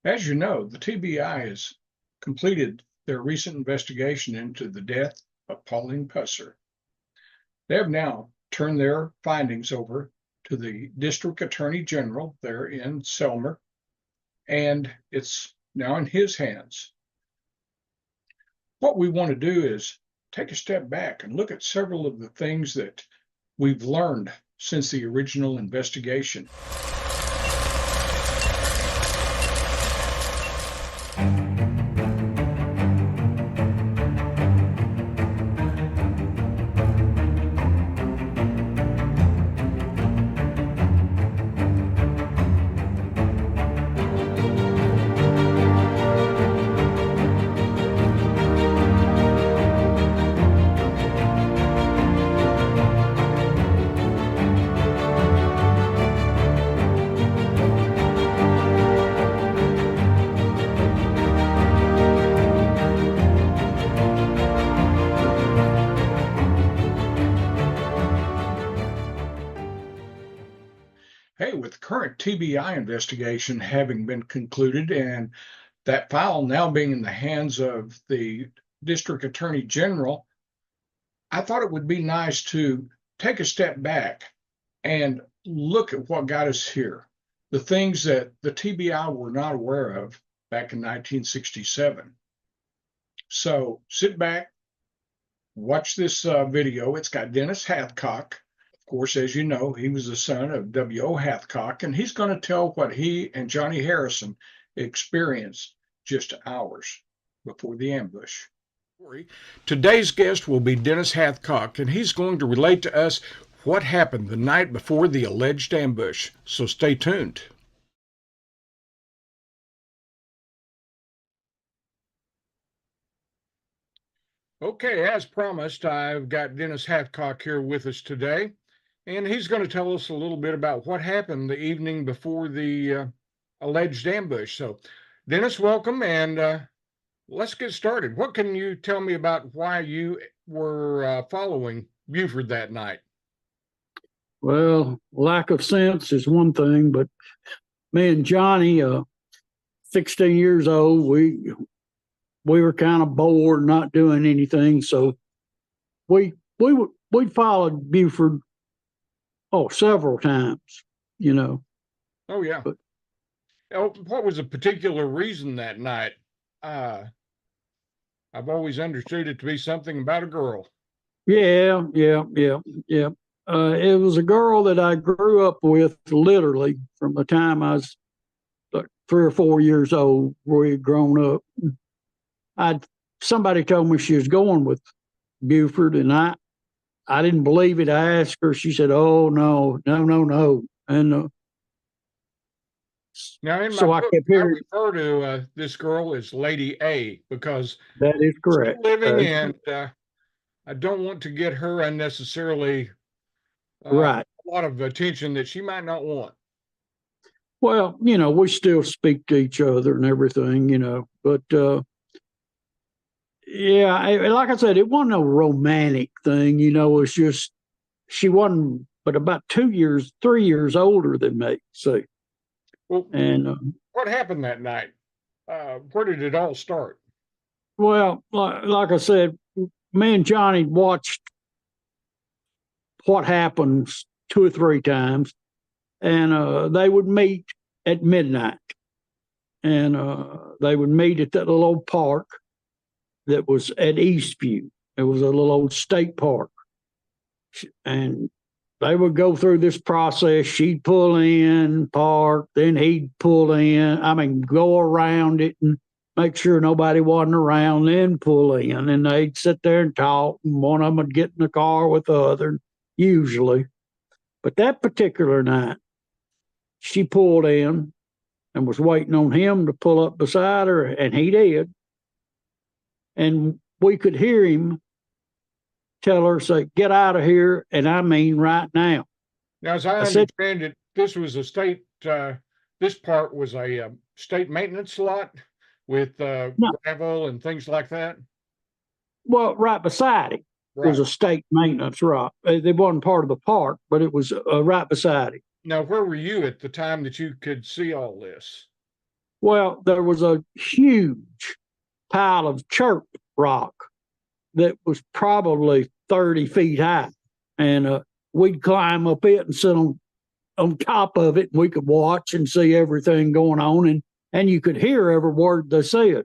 As you know, the TBI has completed their recent investigation into the death of Pauline Pusser. They have now turned their findings over to the District Attorney General there in Selmer, and it's now in his hands. What we want to do is take a step back and look at several of the things that we've learned since the original investigation. Hey, with the current TBI investigation having been concluded and that file now being in the hands of the District Attorney General, I thought it would be nice to take a step back and look at what got us here, the things that the TBI were not aware of back in 1967. So sit back, watch this video. It's got Dennis Hathcock. Of course, as you know, he was the son of W.O. Hathcock, and he's going to tell what he and Johnny Harrison experienced just hours before the ambush. Today's guest will be Dennis Hathcock, and he's going to relate to us what happened the night before the alleged ambush. So stay tuned. Okay, as promised, I've got Dennis Hathcock here with us today, and he's going to tell us a little bit about what happened the evening before the alleged ambush. So, Dennis, welcome, and let's get started. What can you tell me about why you were following Buford that night? Well, lack of sense is one thing, but me and Johnny, 16 years old, we were kind of bored, not doing anything, so we followed Buford several times, you know. Oh yeah. But what was a particular reason that night? I've always understood it to be something about a girl. Yeah. It was a girl that I grew up with literally from the time I was like 3 or 4 years old. We had grown up. Somebody told me she was going with Buford, and I didn't believe it. I asked her. She said, "Oh no." And now in my book, I refer to this girl as Lady A because that is correct. She's living, and I don't want to get her unnecessarily right a lot of attention that she might not want. Well, we still speak to each other and everything, but yeah, like I said, it wasn't a romantic thing, it's just she wasn't but about 3 years older than me. See, well, and what happened that night? Where did it all start? Well, like I said, me and Johnny watched what happens 2 or 3 times, and they would meet at midnight, and they would meet at that little old park that was at Eastview. It was a little old state park, and they would go through this process. She'd pull in, park, then he'd pull in. Go around it and make sure nobody wasn't around, then pull in. And they'd sit there and talk, and one of them would get in the car with the other, usually. But that particular night, she pulled in and was waiting on him to pull up beside her, and he did. And we could hear him tell her, say, "Get out of here," and I mean right now. Now, as I understand it, this was a state, this part was a state maintenance lot with gravel and things like that? Well, right beside it was a state maintenance lot. It wasn't part of the park, but it was right beside it. Now, where were you at the time that you could see all this? Well, there was a huge pile of chert rock that was probably 30 feet high. And we'd climb up it and sit on top of it, and we could watch and see everything going on, and you could hear every word they said.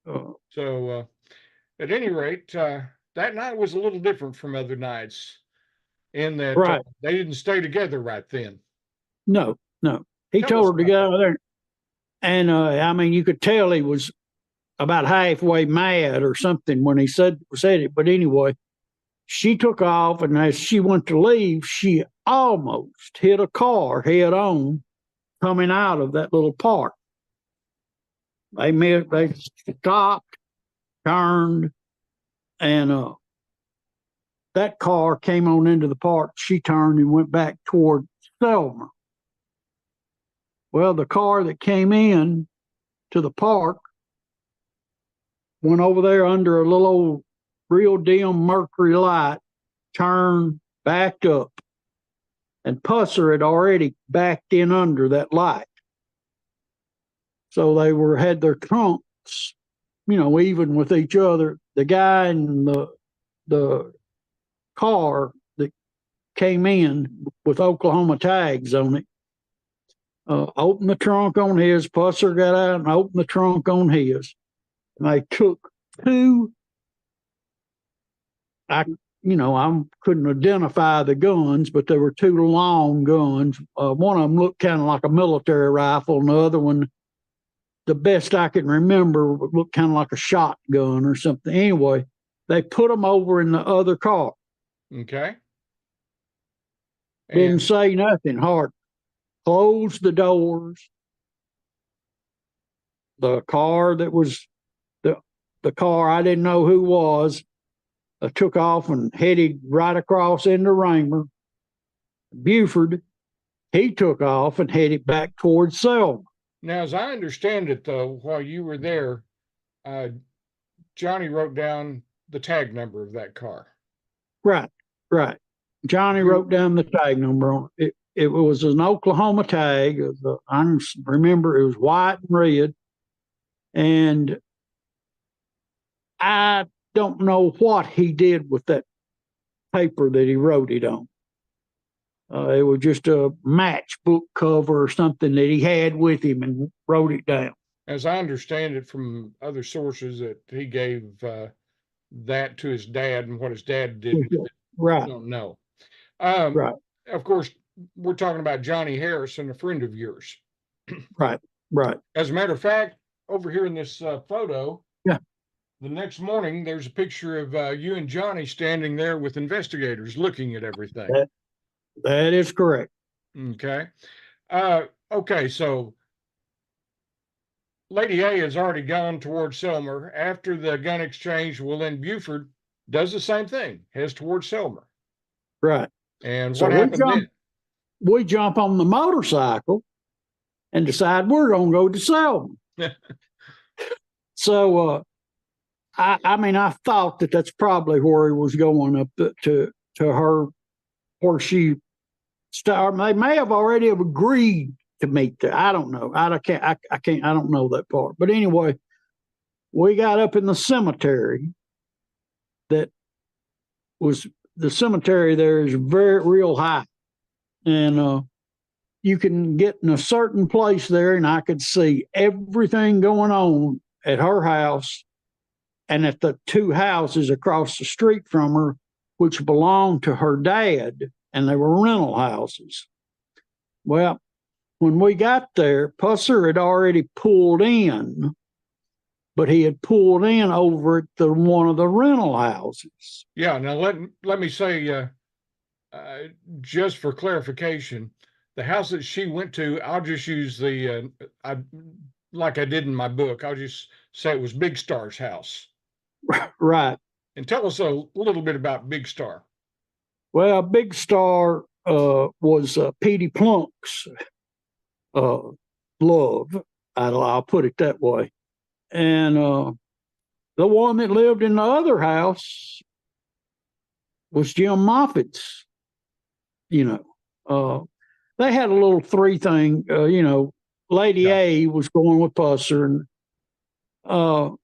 So, at any rate, that night was a little different from other nights in that Right. they didn't stay together right then. No. He Tell us told her to about get that. out of there. And I mean, you could tell he was about halfway mad or something when he said it. But anyway, she took off, and as she went to leave, she almost hit a car head on coming out of that little park. They stopped, turned, and that car came on into the park. She turned and went back toward Selma. Well, the car that came in to the park went over there under a little old real dim mercury light, turned, backed up, and Pusser had already backed in under that light. So they had their trunks, even with each other. The guy in the car that came in with Oklahoma tags on it opened the trunk on his. Pusser got out and opened the trunk on his. And they took two. I couldn't identify the guns, but there were two long guns. One of them looked kind of like a military rifle, and the other one, the best I can remember, looked kind of like a shotgun or something. Anyway, they put them over in the other car. Okay. Didn't say nothing hard. Closed the doors. The car that was the car I didn't know who was took off and headed right across into Raymer. Buford, he took off and headed back towards Selma. Now, as I understand it, though, while you were there, Johnny wrote down the tag number of that car. Right. Johnny wrote down the tag number on it. It was an Oklahoma tag. I remember it was white and red. And I don't know what he did with that paper that he wrote it on. It was just a matchbook cover or something that he had with him and wrote it down. As I understand it from other sources, that he gave that to his dad, and what his dad did with it, right. I don't know. Right. Of course, we're talking about Johnny Harrison, a friend of yours. Right. As a matter of fact, over here in this photo, yeah, the next morning, there's a picture of you and Johnny standing there with investigators looking at everything. That is correct. Okay. Okay, so Lady A has already gone towards Selmer. After the gun exchange, well, then Buford does the same thing, heads towards Selmer. Right. And so what happened then? We jump on the motorcycle and decide we're going to go to Selma. So, I thought that's probably where he was going up to her, where she started. They may have already agreed to meet there. I don't know. I don't know that part. But anyway, we got up in the cemetery. That was the cemetery there is real high, and you can get in a certain place there, and I could see everything going on at her house and at the two houses across the street from her, which belonged to her dad, and they were rental houses. Well, when we got there, Pusser had already pulled in, but he had pulled in over at one of the rental houses. Yeah. Now let me say, just for clarification, the house that she went to, I'll just use like I did in my book. I'll just say it was Big Star's house. Right. And tell us a little bit about Big Star. Well, Big Star was Petey Plunk's love. I'll put it that way. And the one that lived in the other house was Jim Moffitt's. They had a little three thing, Lady Yeah. A was going with Pusser, and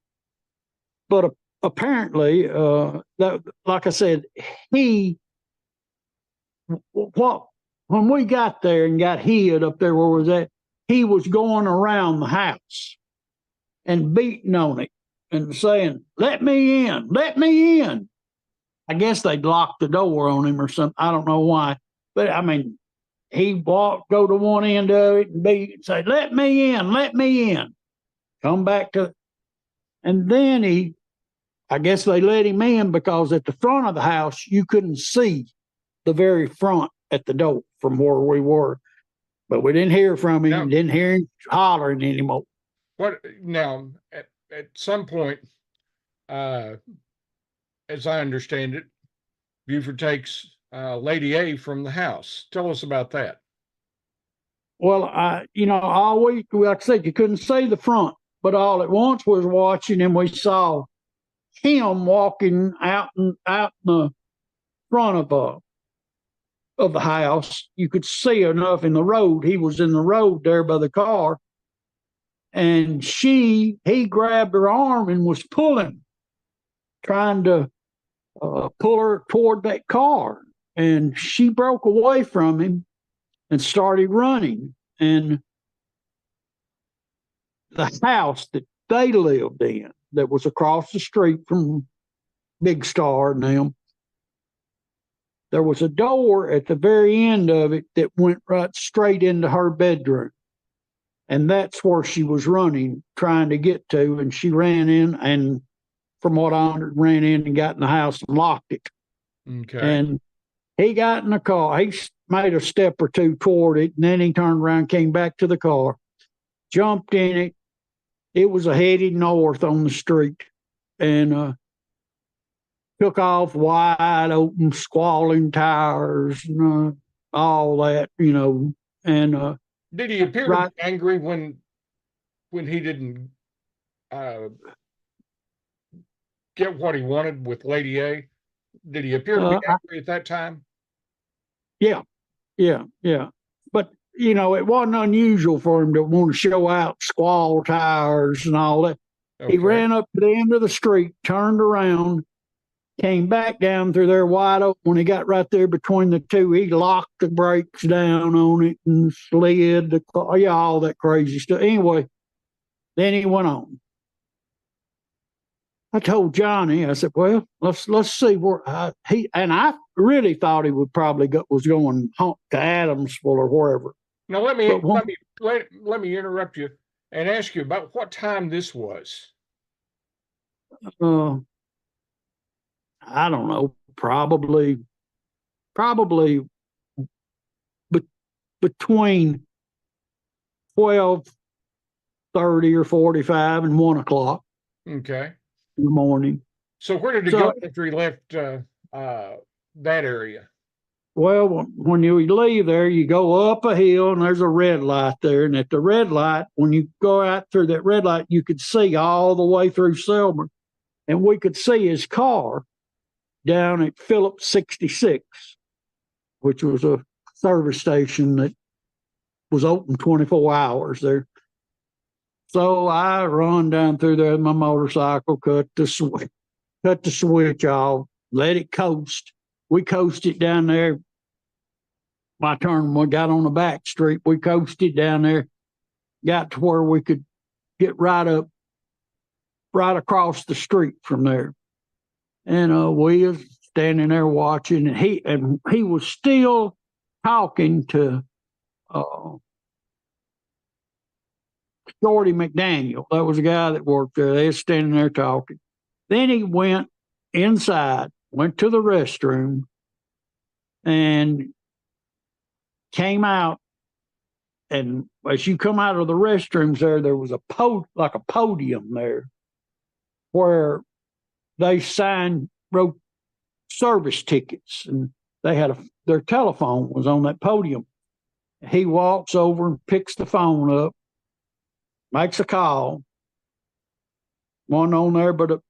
but apparently, that, like I said, he what when we got there and got hid up there where was that, he was going around the house and beating on it and saying, "Let me in, let me in." I guess they'd locked the door on him or something. I don't know why, but I mean, he walked, go to one end of it and beat and say, "Let me in, let me in." Come back to, and then I guess they let him in because at the front of the house you couldn't see the very front at the door from where we were, but we didn't hear from him. Now, Didn't hear him hollering anymore. what now? At some point, uh, as I understand it, Buford takes Lady A from the house. Tell us about that. Well, always, like I said, you couldn't see the front, but all at once was watching, and we saw him walking out in the front of the house. You could see enough in the road. He was in the road there by the car, and he grabbed her arm and was pulling, trying to pull her toward that car, and she broke away from him and started running. And the house that they lived in, that was across the street from Big Star and them, there was a door at the very end of it that went right straight into her bedroom. And that's where she was running, trying to get to. And she ran in, and from what I understood, ran in and got in the house and locked it. Okay. And he got in the car. He made a step or two toward it, and then he turned around, came back to the car, jumped in it. It was headed north on the street, and took off wide open, squalling tires, and all that, and Did he appear to right. be angry when he didn't uh, get what he wanted with Lady A? Did he appear to be angry at that time? Yeah, yeah, yeah. But it wasn't unusual for him to want to show out squall tires and all that. Okay. He ran up to the end of the street, turned around, came back down through there wide open. When he got right there between the two, he locked the brakes down on it and slid the car. Yeah, all that crazy stuff. Anyway, then he went on. I told Johnny, I said, "Well, let's see where I really thought he would probably was going to Adamsville or wherever." Now let But me interrupt you and ask you about what time this was. I don't know, probably between 12:30 or 45 and 1 o'clock Okay. in the morning. So where did he go after he left that area? Well, when you leave there, you go up a hill and there's a red light there. And at the red light, when you go out through that red light, you could see all the way through Selmer. And we could see his car down at Phillips 66, which was a service station that was open 24 hours there. So I run down through there with my motorcycle, cut the switch off, let it coast. We coasted down there. My turn, we got on the back street. We coasted down there, got to where we could get right across the street from there. And we was standing there watching, and he was still talking to Shorty McDaniel. That was a guy that worked there. They were standing there talking. Then he went inside, went to the restroom, and came out. And as you come out of the restrooms there was a podium there where they wrote service tickets, and they had their telephone was on that podium. He walks over and picks the phone up, makes a call. One on there, but a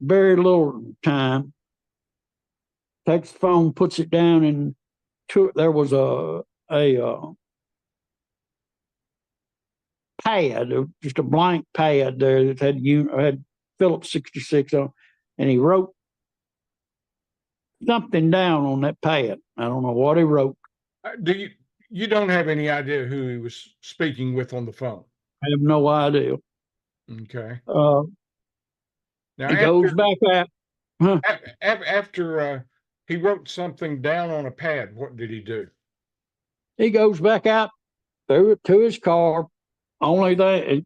very little time. Takes the phone, puts it down, and there was a pad, just a blank pad there that had Phillips 66 on, and he wrote something down on that pad. I don't know what he wrote. You don't have any idea who he was speaking with on the phone? I have no idea. Okay. Uh, Now, he goes back out. Huh, after he wrote something down on a pad, what did he do? he goes back out to his car. Only that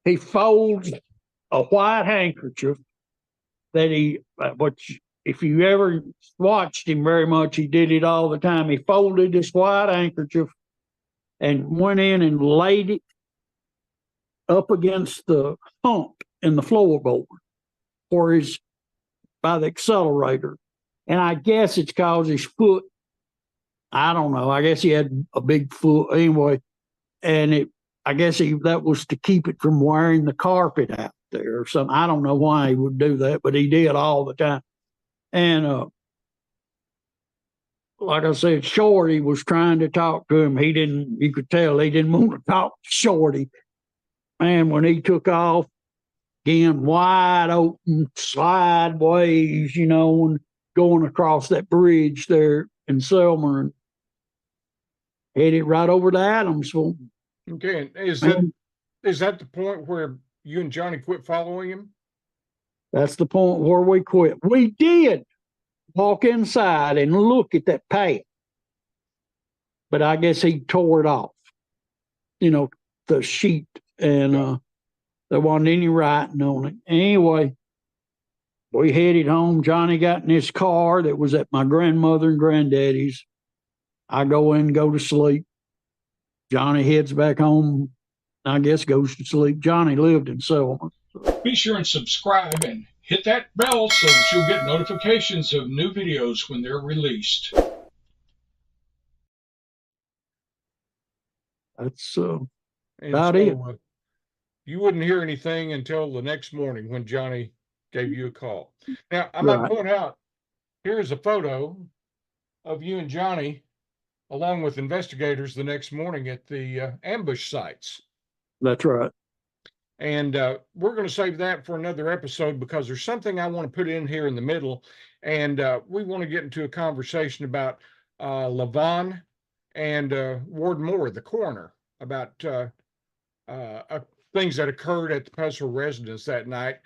he folds a white handkerchief that which if you ever watched him very much, he did it all the time. He folded this white handkerchief and went in and laid it up against the hump in the floorboard where he's by the accelerator. And I guess it's because his foot, I don't know, I guess he had a big foot anyway. And I guess that was to keep it from wearing the carpet out there or something. I don't know why he would do that, but he did all the time. And like I said, Shorty was trying to talk to him. You could tell he didn't want to talk to Shorty. Man, when he took off, again, wide open, sideways, and going across that bridge there in Selma and headed right over to Adamsville. Okay. Is that the point where you and Johnny quit following him? That's the point where we quit. We did walk inside and look at that pad, but I guess he tore it off, the sheet, and there wasn't any writing on it. Anyway, we headed home. Johnny got in his car that was at my grandmother and granddaddy's. I go in and go to sleep. Johnny heads back home, I guess goes to sleep. Johnny lived in Selma. Be sure and subscribe and hit that bell so that you'll get notifications of new videos when they're released. That's about it. You wouldn't hear anything until the next morning when Johnny gave you a call. Now, I might point out, here's a photo of you and Johnny along with investigators the next morning at the ambush sites. That's right. And we're going to save that for another episode because there's something I want to put in here in the middle. And we want to get into a conversation about Levon and Ward Moore, the coroner, about things that occurred at the Pusser residence that night.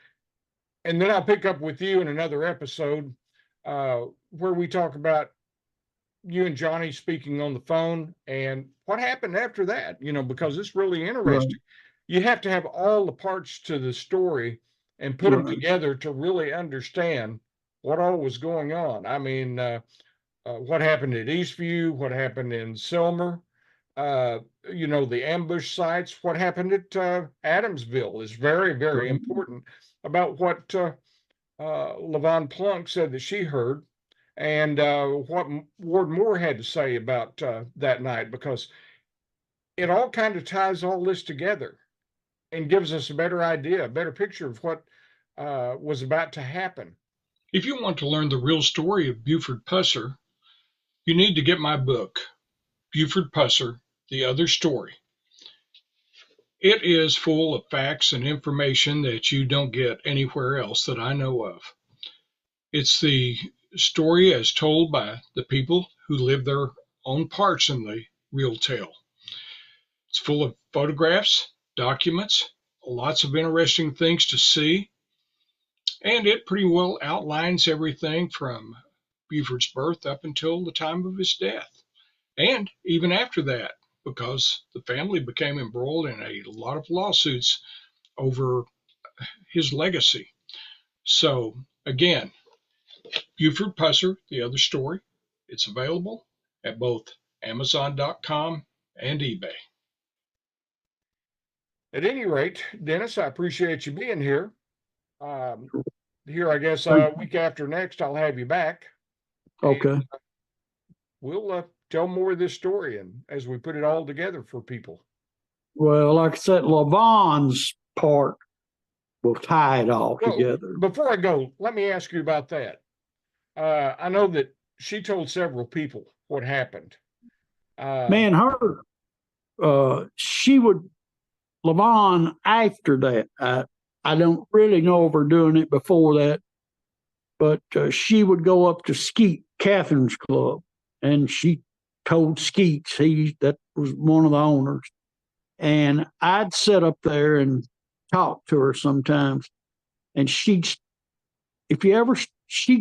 And then I'll pick up with you in another episode where we talk about you and Johnny speaking on the phone and what happened after that, because it's really interesting. Right. You have to have all the parts to the story and put them together to really understand what all was going on. I mean, what happened at Eastview, what happened in Selma, the ambush sites, what happened at Adamsville is very, very important about what Levon Plunk said that she heard. And what Ward Moore had to say about that night, because it all kind of ties all this together and gives us a better idea, a better picture of what was about to happen. If you want to learn the real story of Buford Pusser, you need to get my book, Buford Pusser, The Other Story. It is full of facts and information that you don't get anywhere else that I know of. It's the story as told by the people who live their own parts in the real tale. It's full of photographs, documents, lots of interesting things to see, and it pretty well outlines everything from Buford's birth up until the time of his death, and even after that, because the family became embroiled in a lot of lawsuits over his legacy. So, again, Buford Pusser, The Other Story. It's available at both Amazon.com and eBay. At any rate, Dennis, I appreciate you being here. Here, I guess, week after next, I'll have you back. Okay. We'll tell more of this story and as we put it all together for people. Well, like I said, Levon's part will tie it all together. Before I go, let me ask you about that. I know that she told several people what happened. Man, her she would, Levon, after that, I don't really know of her doing it before that, but she would go up to Skeet, Catherine's club, and she told Skeets, that was one of the owners, and I'd sit up there and talk to her sometimes, and she'd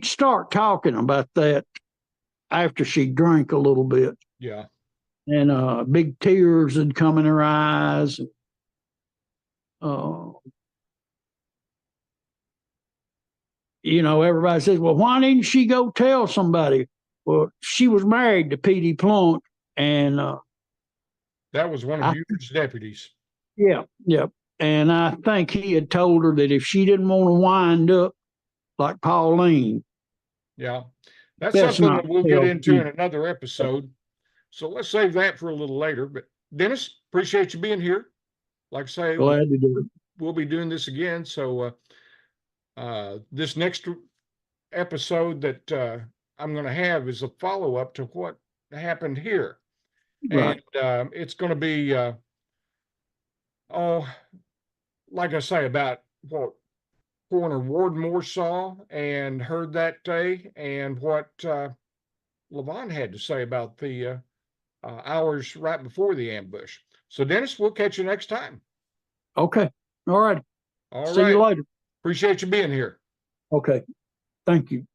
start talking about that after she drank a little bit, Yeah. and big tears would come in her eyes. Uh, everybody says, well, why didn't she go tell somebody? Well, she was married to P.D. Plunk, and That was one of Buecher's deputies. yeah. And I think he had told her that if she didn't want to wind up like Pauline, yeah, that's that's something not that we'll get tell into in another episode. So let's save that for a little later. But Dennis, appreciate you being here. Like I say, glad to do it. we'll be doing this again. So this next episode that I'm going to have is a follow up to what happened here, Right. and it's going to be oh, like I say, about what Coroner Wardmore saw and heard that day, and what Levon had to say about the hours right before the ambush. So, Dennis, we'll catch you next time. Okay. All right. All See you right. later. Appreciate you being here. Okay. Thank you.